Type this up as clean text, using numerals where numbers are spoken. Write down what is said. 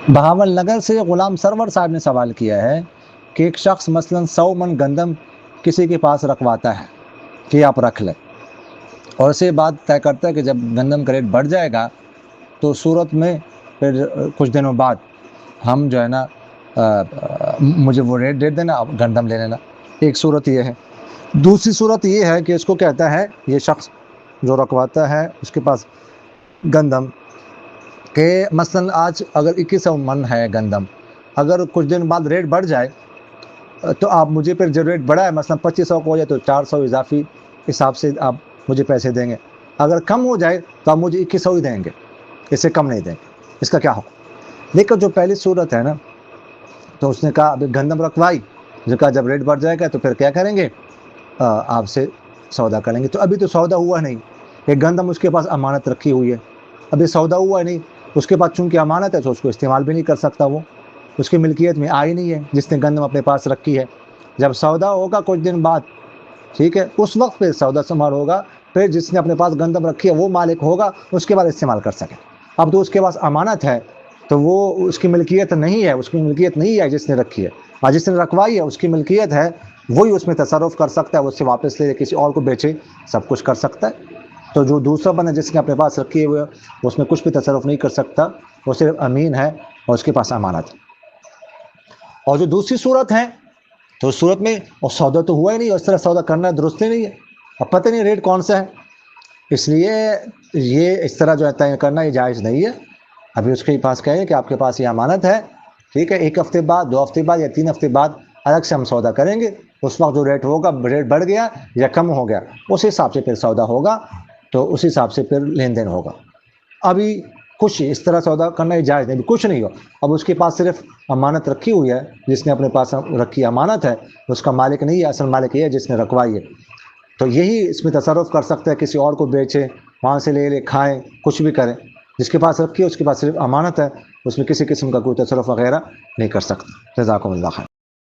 بہاول نگر سے غلام سرور صاحب نے سوال کیا ہے کہ ایک شخص مثلا 100 من گندم کسی کے پاس رکھواتا ہے کہ آپ رکھ لیں، اور اسے بات طے کرتا ہے کہ جب گندم کا ریٹ بڑھ جائے گا تو صورت میں پھر کچھ دنوں بعد ہم جو ہے نا مجھے وہ ریٹ دے دینا، آپ گندم لے لینا۔ ایک صورت یہ ہے۔ دوسری صورت یہ ہے کہ اس کو کہتا ہے، یہ شخص جو رکھواتا ہے اس کے پاس گندم، کہ مثلا آج اگر 2100 من ہے گندم، اگر کچھ دن بعد ریٹ بڑھ جائے تو آپ مجھے پھر جو ریٹ بڑھا ہے مثلا 2500 کو ہو جائے تو 400 اضافی حساب سے آپ مجھے پیسے دیں گے، اگر کم ہو جائے تو آپ مجھے 2100 ہی دیں گے، اس سے کم نہیں دیں گے۔ اس کا کیا حکم؟ لیکن جو پہلی صورت ہے نا، تو اس نے کہا ابھی گندم رکھوائی، اس نے کہا جب ریٹ بڑھ جائے گا تو پھر کیا کریں گے، آپ سے سودا کریں گے۔ تو ابھی تو سودا ہوا نہیں، ایک گندم اس کے پاس امانت رکھی ہوئی ہے، ابھی سودا ہوا نہیں، اس کے پاس چونکہ امانت ہے تو اس کو استعمال بھی نہیں کر سکتا، وہ اس کی ملکیت میں آئی نہیں ہے جس نے گندم اپنے پاس رکھی ہے۔ جب سودا ہوگا کچھ دن بعد، ٹھیک ہے، اس وقت پھر سودا سمار ہوگا، پھر جس نے اپنے پاس گندم رکھی ہے وہ مالک ہوگا، اس کے بعد استعمال کر سکے۔ اب تو اس کے پاس امانت ہے تو وہ اس کی ملکیت نہیں ہے، اس کی ملکیت نہیں ہے جس نے رکھی ہے، اور جس نے رکھوائی ہے اس کی ملکیت ہے، وہی اس میں تصرف کر سکتا ہے، وہ اس سے واپس لے کسی اور کو بیچے، سب کچھ کر سکتا ہے۔ تو جو دوسرا بندہ جس نے اپنے پاس رکھی ہے وہ اس میں کچھ بھی تصرف نہیں کر سکتا، وہ صرف امین ہے اور اس کے پاس امانت ہے۔ اور جو دوسری صورت ہے تو اس صورت میں اور سودا تو ہوا ہی نہیں، اور اس طرح سودا کرنا درست ہی نہیں ہے، اب پتہ نہیں ریٹ کون سا ہے، اس لیے یہ اس طرح جو ہے طے کرنا یہ جائز نہیں ہے۔ ابھی اس کے پاس کہے کہ آپ کے پاس یہ امانت ہے، ٹھیک ہے، 1 ہفتے بعد، 2 ہفتے بعد یا 3 ہفتے بعد الگ سے ہم سودا کریں گے، اس وقت جو ریٹ ہوگا، ریٹ بڑھ گیا یا کم ہو گیا، اس حساب سے پھر سودا ہوگا، تو اس حساب سے پھر لین دین ہوگا۔ ابھی کچھ اس طرح سودا کرنا ہی جائز نہیں، کچھ نہیں ہو، اب اس کے پاس صرف امانت رکھی ہوئی ہے، جس نے اپنے پاس رکھی امانت ہے، اس کا مالک نہیں ہے، اصل مالک یہ ہے جس نے رکھوائی ہے، تو یہی اس میں تصرف کر سکتا ہے، کسی اور کو بیچے، وہاں سے لے کھائیں، کچھ بھی کریں۔ جس کے پاس رکھی ہے اس کے پاس صرف امانت ہے، اس میں کسی قسم کا کوئی تصرف وغیرہ نہیں کر سکتا۔ جزاکم اللہ خیر۔